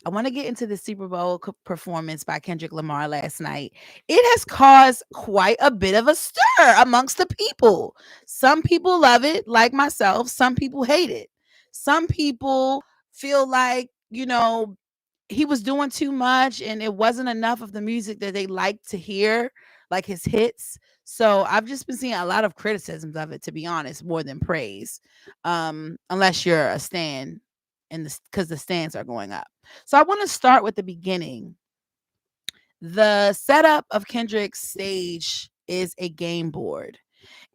I want to get into the Super Bowl performance by Kendrick Lamar last night. It has caused quite a bit of a stir amongst the people. Some people love it, like myself. Some people hate it. Some people feel like, he was doing too much and it wasn't enough of the music that they like to hear, like his hits. So I've just been seeing a lot of criticisms of it, to be honest, more than praise. Unless you're a stan, because the stands are going up. So I want to start with the beginning. The setup of Kendrick's stage is a game board.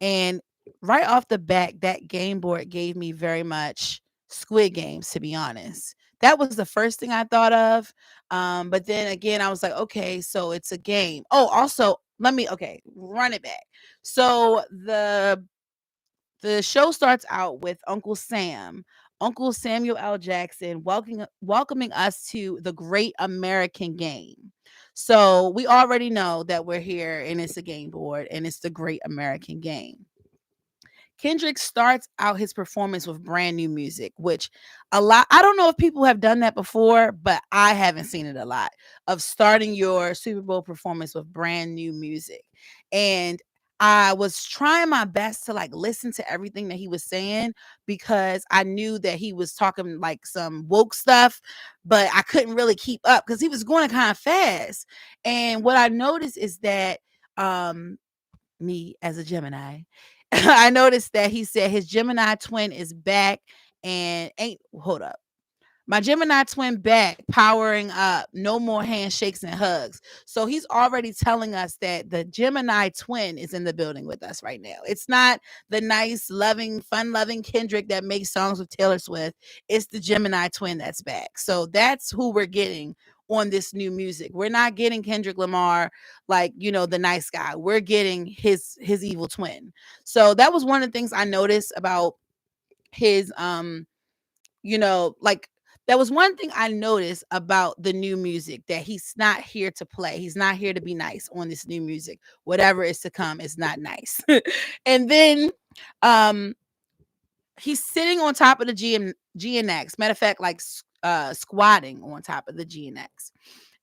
And right off the back, that game board gave me very much Squid Games, to be honest. That was the first thing I thought of. But then again, I was like, okay, so it's a game. Oh, also, run it back. So the show starts out with Uncle Samuel L. Jackson, welcoming us to the Great American Game. So we already know that we're here and it's a game board and it's the Great American Game. Kendrick starts out his performance with brand new music, which I don't know if people have done that before, but I haven't seen it a lot, of starting your Super Bowl performance with brand new music. And I was trying my best to like listen to everything that he was saying, because I knew that he was talking like some woke stuff, but I couldn't really keep up because he was going kind of fast. And what I noticed is that me as a Gemini, I noticed that he said his Gemini twin is back and ain't hold up. My Gemini twin back, powering up, no more handshakes and hugs. So he's already telling us that the Gemini twin is in the building with us right now. It's not the nice, loving, fun loving Kendrick that makes songs with Taylor Swift. It's the Gemini twin that's back. So that's who we're getting on this new music. We're not getting Kendrick Lamar like, the nice guy. We're getting his evil twin. So that was one of the things I noticed about his like, that was one thing I noticed about the new music, that he's not here to play. He's not here to be nice on this new music. Whatever is to come is not nice. And then um he's sitting on top of the GNX. Matter of fact, like squatting on top of the GNX.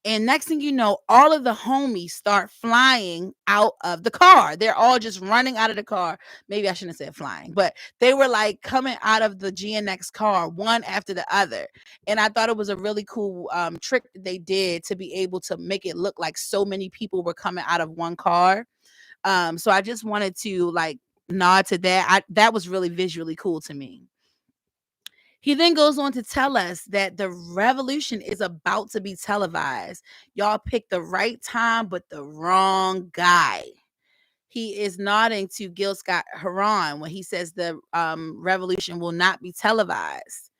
And next thing you know, all of the homies start flying out of the car. They're all just running out of the car. Maybe I shouldn't have said flying, but they were like coming out of the GNX car one after the other. And I thought it was a really cool trick that they did to be able to make it look like so many people were coming out of one car. So I just wanted to like nod to that. That was really visually cool to me. He then goes on to tell us that the revolution is about to be televised. Y'all picked the right time, but the wrong guy. He is nodding to Gil Scott Heron when he says the revolution will not be televised.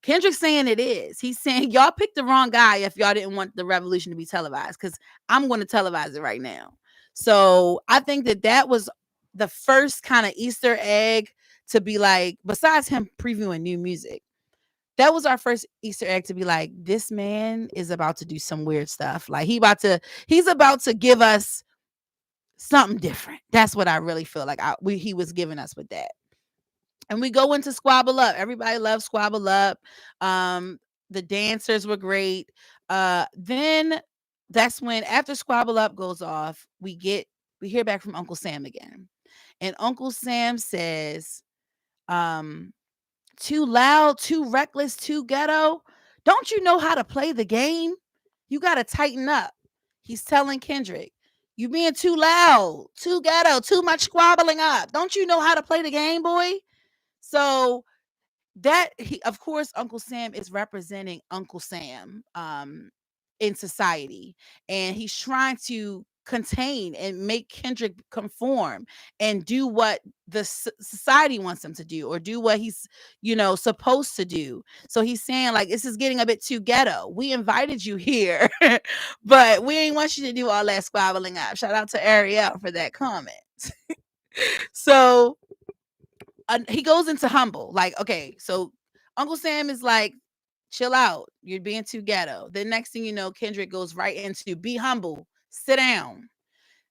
Kendrick's saying it is. He's saying y'all picked the wrong guy if y'all didn't want the revolution to be televised, because I'm going to televise it right now. So I think that was the first kind of Easter egg to be like, besides him previewing new music, that was our first Easter egg to be like, this man is about to do some weird stuff. Like he's about to give us something different. That's what I really feel like he was giving us with that. And we go into Squabble Up. Everybody loves Squabble Up. The dancers were great. Then that's when, after Squabble Up goes off, we hear back from Uncle Sam again. And Uncle Sam says, too loud, too reckless, too ghetto. Don't you know how to play the game? You got to tighten up. He's telling Kendrick, you being too loud, too ghetto, too much squabbling up. Don't you know how to play the game, boy? So of course, Uncle Sam is representing Uncle Sam in society, and he's trying to contain and make Kendrick conform and do what the society wants him to do, or do what he's supposed to do. So he's saying like, this is getting a bit too ghetto. We invited you here, but we ain't want you to do all that squabbling up. Shout out to Ariel for that comment. So he goes into humble, like, okay, so Uncle Sam is like, chill out, you're being too ghetto. The next thing you know, Kendrick goes right into be humble, sit down.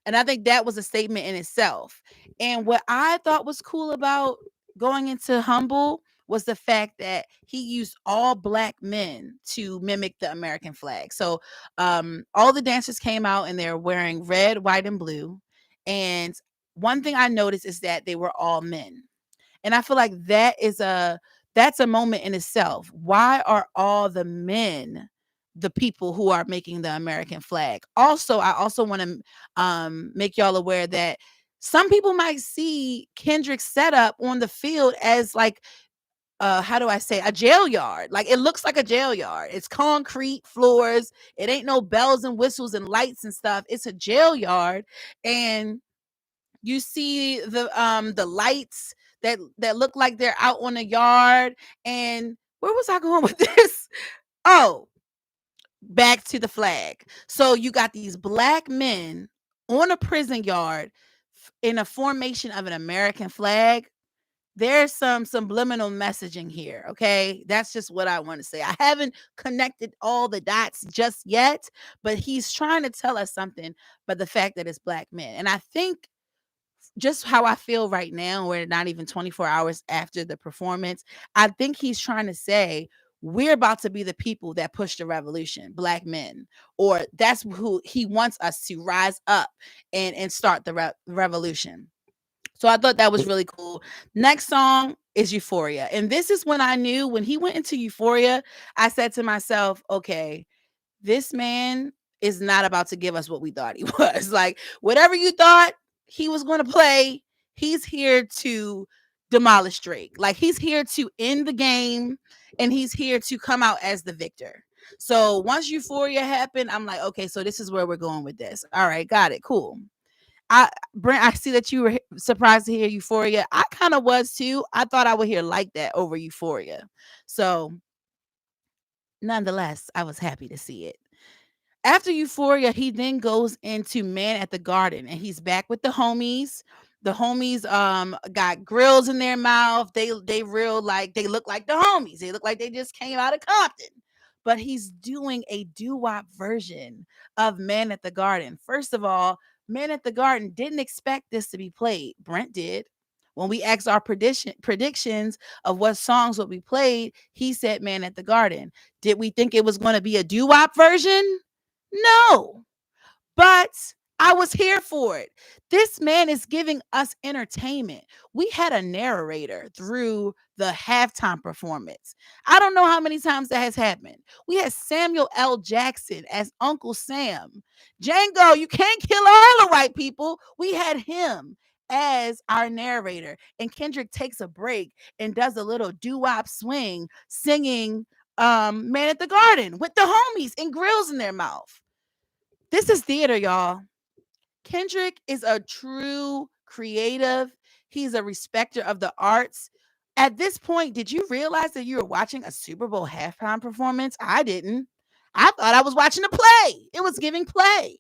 And I think that was a statement in itself. And what I thought was cool about going into humble was the fact that he used all black men to mimic the American flag. So all the dancers came out and they're wearing red, white, and blue. And one thing I noticed is that they were all men. And I feel like that's a moment in itself. Why are all the men the people who are making the American flag? Also, I also want to make y'all aware that some people might see Kendrick's setup on the field as like how do I say, a jail yard. Like it looks like a jail yard. It's concrete floors. It ain't no bells and whistles and lights and stuff. It's a jail yard. And you see the lights that look like they're out on the yard. And where was I going with this? Oh, back to the flag. So you got these black men on a prison yard in a formation of an American flag. There's some subliminal messaging here. Okay. That's just what I want to say. I haven't connected all the dots just yet, but he's trying to tell us something. But the fact that it's black men. And I think just how I feel right now, we're not even 24 hours after the performance. I think he's trying to say, we're about to be the people that push the revolution, black men, or that's who he wants us to rise up and start the revolution. So I thought that was really cool. Next song is Euphoria. And this is when I knew when he went into Euphoria, I said to myself, okay, this man is not about to give us what we thought he was. Like, whatever you thought he was going to play, he's here to demolish Drake. Like, he's here to end the game and he's here to come out as the victor. So once Euphoria happened, I'm like, okay, so this is where we're going with this. All right, got it. Cool. Brent, I see that you were surprised to hear Euphoria. I kind of was too. I thought I would hear Like That over Euphoria. So nonetheless, I was happy to see it. After Euphoria, he then goes into Man at the Garden and he's back with the homies. The homies got grills in their mouth. They real like they look like the homies. They look like they just came out of Compton. But he's doing a doo-wop version of Man at the Garden. First of all, Man at the Garden didn't expect this to be played. Brent did. When we asked our predictions of what songs would be played, he said Man at the Garden. Did we think it was going to be a doo-wop version? No, but I was here for it. This man is giving us entertainment. We had a narrator through the halftime performance. I don't know how many times that has happened. We had Samuel L. Jackson as Uncle Sam. Django, you can't kill all the white people. We had him as our narrator. And Kendrick takes a break and does a little doo-wop swing singing Man at the Garden with the homies and grills in their mouth. This is theater, y'all. Kendrick is a true creative. He's a respecter of the arts. At this point, did you realize that you were watching a Super Bowl halftime performance? I didn't. I thought I was watching a play. It was giving play.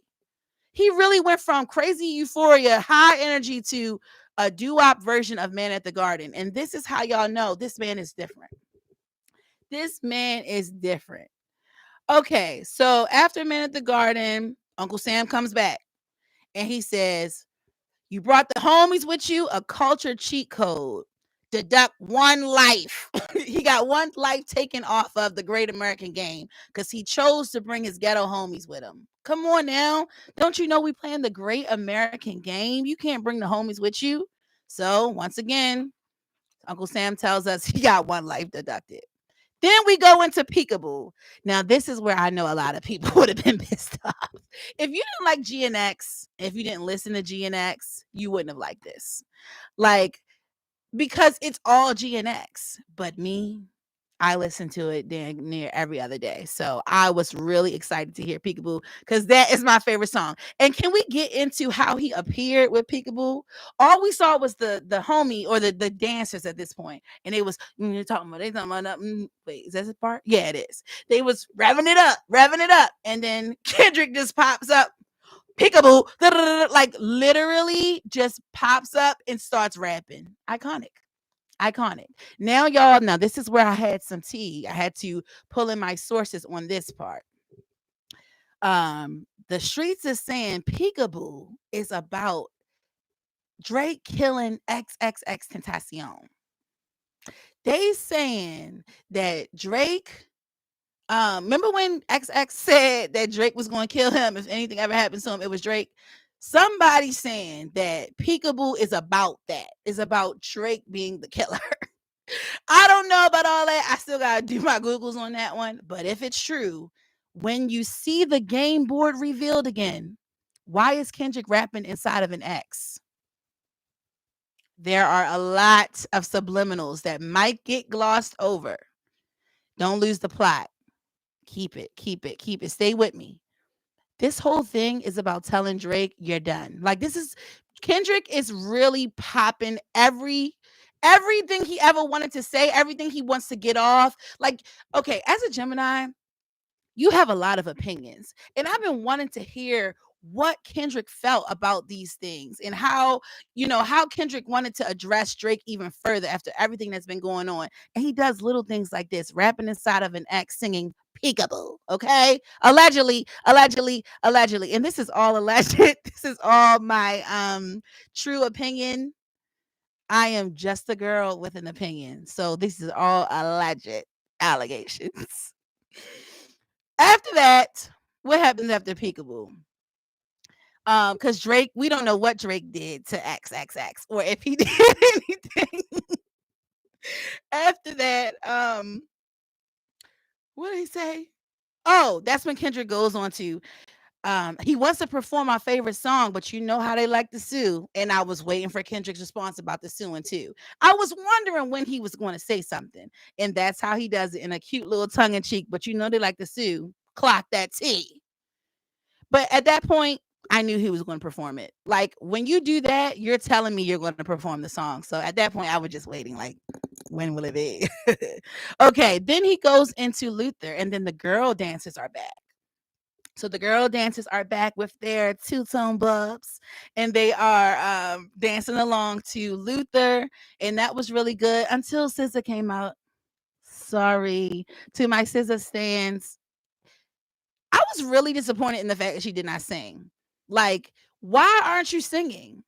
He really went from crazy euphoria, high energy to a doo-wop version of Man at the Garden. And this is how y'all know this man is different. This man is different. Okay, so after Man at the Garden, Uncle Sam comes back and he says, you brought the homies with you, a culture cheat code. Deduct one life. He got one life taken off of the Great American Game because he chose to bring his ghetto homies with him. Come on now. Don't you know we playing the Great American Game? You can't bring the homies with you. So once again, Uncle Sam tells us he got one life deducted. Then we go into Peekaboo. Now, this is where I know a lot of people would have been pissed off. If you didn't like GNX, if you didn't listen to GNX, you wouldn't have liked this. Like, because it's all GNX. But me, I listen to it near every other day. So I was really excited to hear Peekaboo because that is my favorite song. And can we get into how he appeared with Peekaboo? All we saw was the homie or the dancers at this point. And it was they talking about wait, is that the part? Yeah, it is. They was revving it up. And then Kendrick just pops up. Peekaboo, like literally just pops up and starts rapping. Iconic. Now, y'all, now this is where I had some tea. I had to pull in my sources on this part. The streets is saying Peekaboo is about Drake killing XXX Tentacion. They saying that Drake, remember when XX said that Drake was going to kill him if anything ever happens to him? It was Drake. Somebody saying that Peekaboo is about that. Is about Drake being the killer. I don't know about all that. I still gotta do my Googles on that one. But if it's true, when you see the game board revealed again, why is Kendrick rapping inside of an X? There are a lot of subliminals that might get glossed over. Don't lose the plot. Keep it, keep it, keep it. Stay with me. This whole thing is about telling Drake you're done. Like this is Kendrick is really popping everything he ever wanted to say, everything he wants to get off. Like, okay, as a Gemini, you have a lot of opinions. And I've been wanting to hear what Kendrick felt about these things and how, how Kendrick wanted to address Drake even further after everything that's been going on. And he does little things like this, rapping inside of an X, singing peekaboo, okay? Allegedly, allegedly, allegedly. And this is all alleged. This is all my true opinion. I am just a girl with an opinion. So this is all alleged allegations. After that, what happens after Peekaboo? Because Drake, we don't know what Drake did to XXX or if he did anything. After that, what did he say? Oh, that's when Kendrick goes on to he wants to perform my favorite song, but you know how they like to sue. And I was waiting for Kendrick's response about the suing too. I was wondering when he was going to say something. And that's how he does it in a cute little tongue in cheek. But you know they like to sue. Clock that T. But at that point, I knew he was going to perform it. Like when you do that, you're telling me you're going to perform the song. So at that point, I was just waiting, like, when will it be? Okay, then he goes into Luther, and then the girl dancers are back. So the girl dancers are back with their two-tone bubs, and they are dancing along to Luther, and that was really good until SZA came out. Sorry to my SZA stands. I was really disappointed in the fact that she did not sing. Like, why aren't you singing?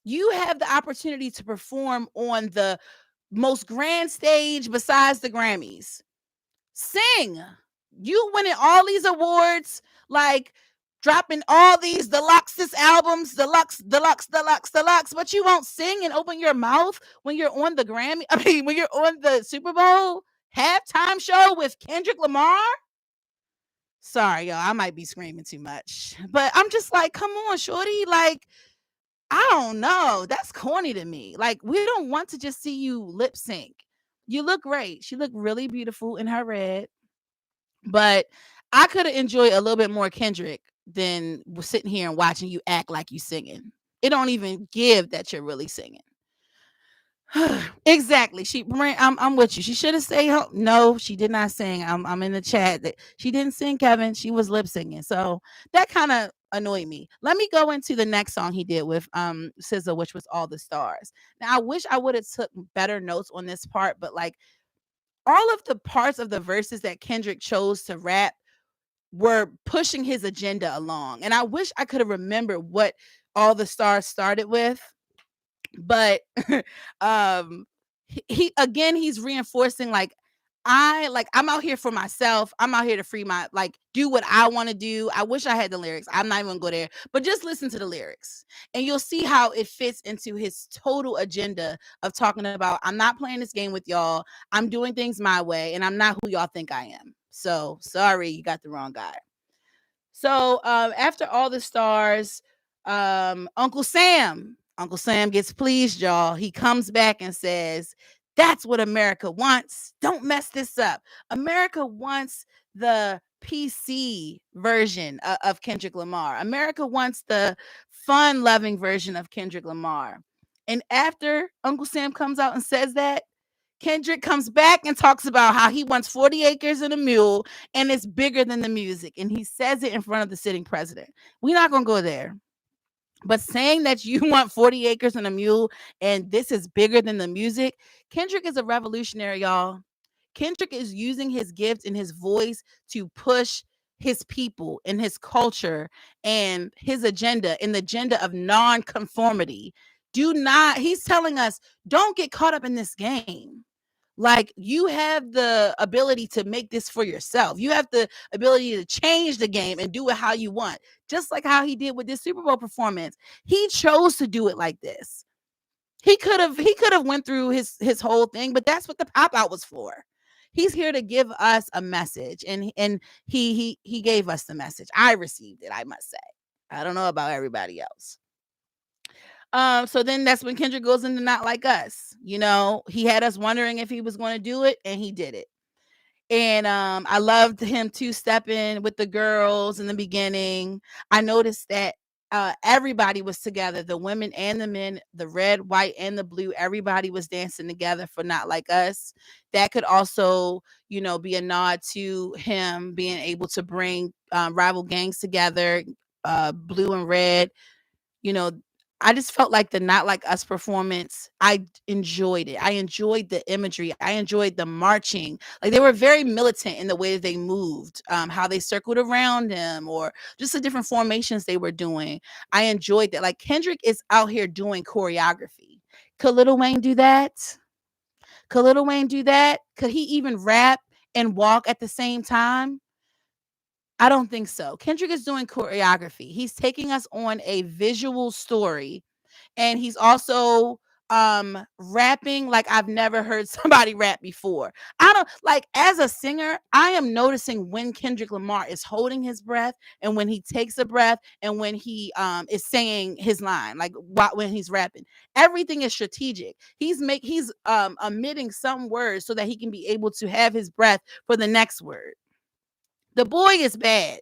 You have the opportunity to perform on the most grand stage besides the Grammys. Sing. You winning all these awards, like dropping all these deluxe albums, deluxe, but you won't sing and open your mouth when you're on the Grammy. I mean, when you're on the Super Bowl halftime show with Kendrick Lamar. Sorry, y'all, I might be screaming too much, but I'm just like, come on, shorty. Like, I don't know. That's corny to me. Like, we don't want to just see you lip sync. You look great. She looked really beautiful in her red, but I could have enjoyed a little bit more Kendrick than sitting here and watching you act like you singing. It don't even give that you're really singing. Exactly. I'm with you. She should have stayed home. No, she did not sing. I'm in the chat that she didn't sing, Kevin. She was lip singing. So that kind of annoyed me. Let me go into the next song he did with SZA, which was All the Stars. Now I wish I would have took better notes on this part, but like all of the parts of the verses that Kendrick chose to rap were pushing his agenda along. And I wish I could have remembered what All the Stars started with. But he again, he's reinforcing like I'm out here for myself. I'm out here to free my, like, do what I want to do. I wish I had the lyrics. I'm not even gonna go there, but just listen to the lyrics and you'll see how it fits into his total agenda of talking about, I'm not playing this game with y'all. I'm doing things my way and I'm not who y'all think I am. So sorry, you got the wrong guy. So after All the Stars, Uncle Sam gets pleased, y'all. He comes back and says, that's what America wants. Don't mess this up. America wants the PC version of Kendrick Lamar. America wants the fun-loving version of Kendrick Lamar. And after Uncle Sam comes out and says that, Kendrick comes back and talks about how he wants 40 acres and a mule and it's bigger than the music. And he says it in front of the sitting president. We're not going to go there. But saying that you want 40 acres and a mule and this is bigger than the music, Kendrick is a revolutionary, y'all. Kendrick is using his gift and his voice to push his people and his culture and his agenda and the agenda of non-conformity. He's telling us, don't get caught up in this game. Like, you have the ability to make this for yourself. You have the ability to change the game and do it how you want. Just like how he did with this Super Bowl performance. He chose to do it like this. He could have went through his whole thing, but that's what the pop out was for. He's here to give us a message, and he gave us the message. I received it, I must say. I don't know about everybody else. So then that's when Kendrick goes into Not Like Us. He had us wondering if he was going to do it, and he did it. And I loved him two-stepping with the girls in the beginning. I noticed that everybody was together, the women and the men, the red, white, and the blue. Everybody was dancing together for Not Like Us. That could also, be a nod to him being able to bring rival gangs together, blue and red. you know, I just felt like the Not Like Us performance, I enjoyed it. I enjoyed the imagery. I enjoyed the marching. Like, they were very militant in the way that they moved, how they circled around him, or just the different formations they were doing. I enjoyed that. Like, Kendrick is out here doing choreography. Could Lil Wayne do that? Could Lil Wayne do that? Could he even rap and walk at the same time? I don't think so. Kendrick is doing choreography. He's taking us on a visual story, and he's also rapping like I've never heard somebody rap before. I don't like, as a singer, I am noticing when Kendrick Lamar is holding his breath, and when he takes a breath, and when he is saying his line, like when he's rapping. Everything is strategic. He's omitting some words so that he can be able to have his breath for the next word. The boy is bad.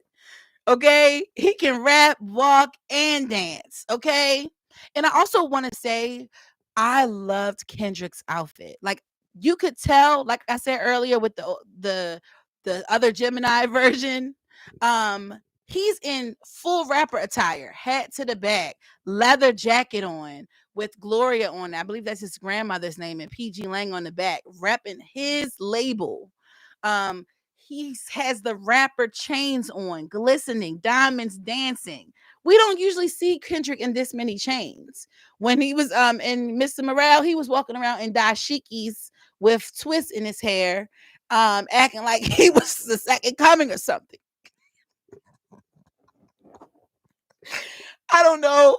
Okay, he can rap, walk, and dance. Okay, and I also want to say I loved Kendrick's outfit. Like, you could tell, like I said earlier, with the other Gemini version, um he's in full rapper attire, hat to the back, leather jacket on, with Gloria on, I believe that's his grandmother's name, and PG Lang on the back, repping his label. He has the rapper chains on, glistening, diamonds dancing. We don't usually see Kendrick in this many chains. When he was in Mr. Morale, he was walking around in dashikis with twists in his hair, acting like he was the second coming or something. I don't know.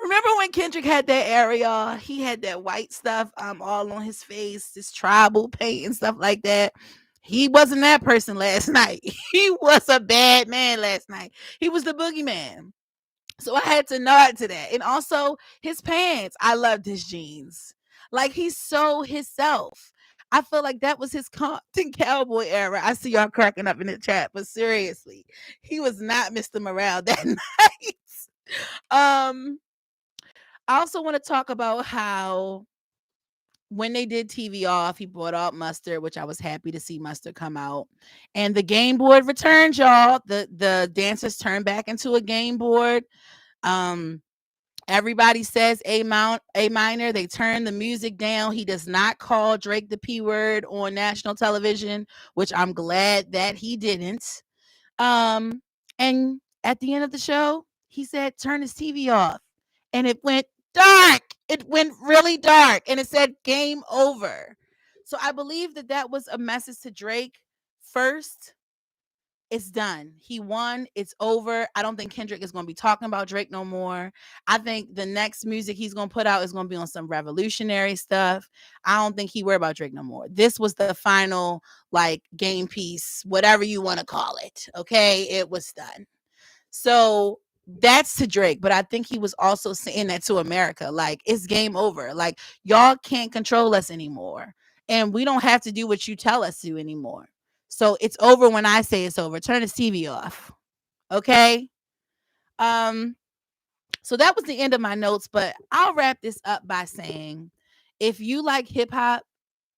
Remember when Kendrick had that area? He had that white stuff all on his face, this tribal paint and stuff like that. He wasn't that person last night. He was a bad man last night. He was the boogeyman. So I had to nod to that. And also his pants. I loved his jeans. Like, he's so himself. I feel like that was his Compton cowboy era. I see y'all cracking up in the chat, but seriously, he was not Mr. Morale that night. Um, I also want to talk about how when they did TV off, he brought out Mustard, which I was happy to see Mustard come out. And the game board returned, y'all. The dancers turned back into a game board. Um, Everybody says A minor. They turn the music down. He does not call Drake the P word on national television, which I'm glad that he didn't. And at the end of the show, he said, turn his TV off. And it went dark. It went really dark. And it said game over. So I believe that that was a message to Drake first. It's done. He won. It's over. I don't think Kendrick is going to be talking about Drake no more. I think the next music he's going to put out is going to be on some revolutionary stuff. I don't think he worry about Drake no more. This was the final, like, game piece, whatever you want to call it. Okay, it was done. So that's to Drake, but I think he was also saying that to America. Like, it's game over. Like, y'all can't control us anymore, and we don't have to do what you tell us to anymore. So it's over when I say it's over. Turn the TV off. Okay. Um, so that was the end of my notes, but I'll wrap this up by saying, if you like hip hop,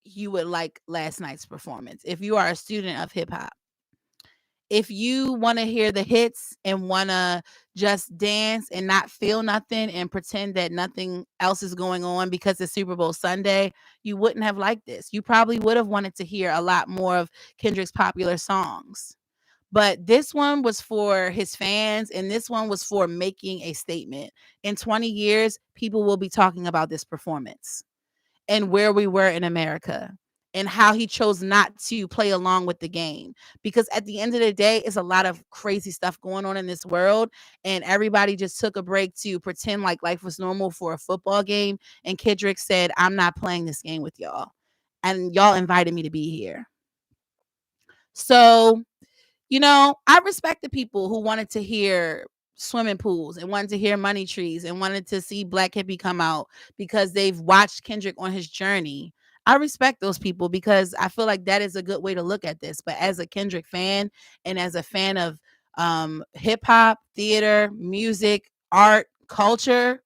you would like last night's performance. If you are a student of hip hop, if you want to hear the hits and want to just dance and not feel nothing and pretend that nothing else is going on because it's Super Bowl Sunday, you wouldn't have liked this. You probably would have wanted to hear a lot more of Kendrick's popular songs. But this one was for his fans, and this one was for making a statement. In 20 years, people will be talking about this performance. and where we were in America and how he chose not to play along with the game. Because at the end of the day, it's a lot of crazy stuff going on in this world. And everybody just took a break to pretend like life was normal for a football game. And Kendrick said, I'm not playing this game with y'all. And y'all invited me to be here. So, I respect the people who wanted to hear swimming pools and wanted to hear money trees and wanted to see Black Hippie come out because they've watched Kendrick on his journey. I respect those people because I feel like that is a good way to look at this. But as a Kendrick fan and as a fan of hip hop, theater, music, art, culture,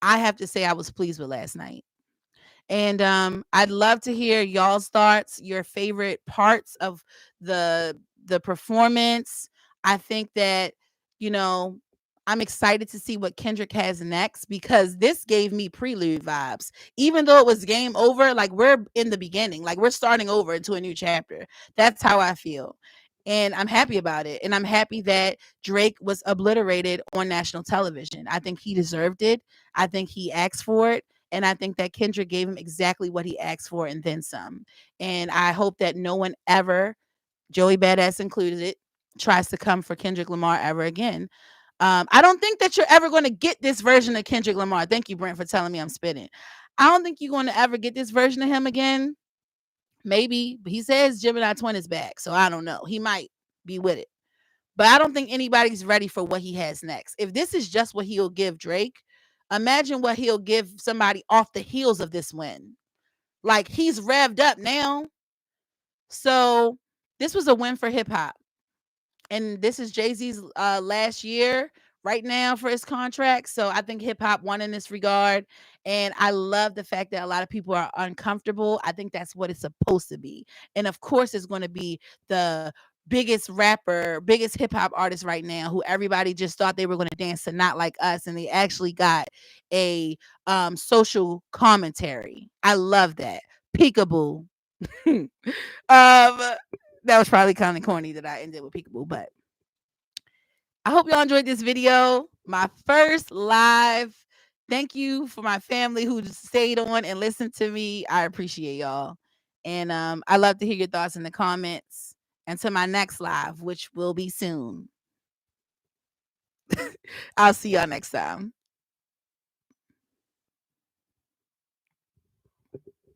I have to say I was pleased with last night. And I'd love to hear y'all's thoughts, your favorite parts of the performance. I think that, you know, I'm excited to see what Kendrick has next because this gave me prelude vibes. Even though it was game over, like we're in the beginning, like we're starting over into a new chapter. That's how I feel. And I'm happy about it. And I'm happy that Drake was obliterated on national television. I think he deserved it. I think he asked for it. And I think that Kendrick gave him exactly what he asked for and then some. And I hope that no one ever, Joey Badass included it, tries to come for Kendrick Lamar ever again. I don't think that you're ever going to get this version of Kendrick Lamar. Thank you, Brent, for telling me I'm spitting. I don't think you're going to ever get this version of him again. Maybe. But he says Gemini Twin is back. So I don't know. He might be with it. But I don't think anybody's ready for what he has next. If this is just what he'll give Drake, imagine what he'll give somebody off the heels of this win. Like he's revved up now. So this was a win for hip hop. And this is Jay-Z's last year right now for his contract. So I think hip hop won in this regard. And I love the fact that a lot of people are uncomfortable. I think that's what it's supposed to be. And of course, it's going to be the biggest rapper, biggest hip hop artist right now who everybody just thought they were going to dance to Not Like Us. And they actually got a social commentary. I love that. Peekaboo. That was probably kind of corny that I ended with peekaboo, but I hope y'all enjoyed this video. My first live. Thank you for my family who stayed on and listened to me. I appreciate y'all. And I love to hear your thoughts in the comments. And to my next live, which will be soon. I'll see y'all next time.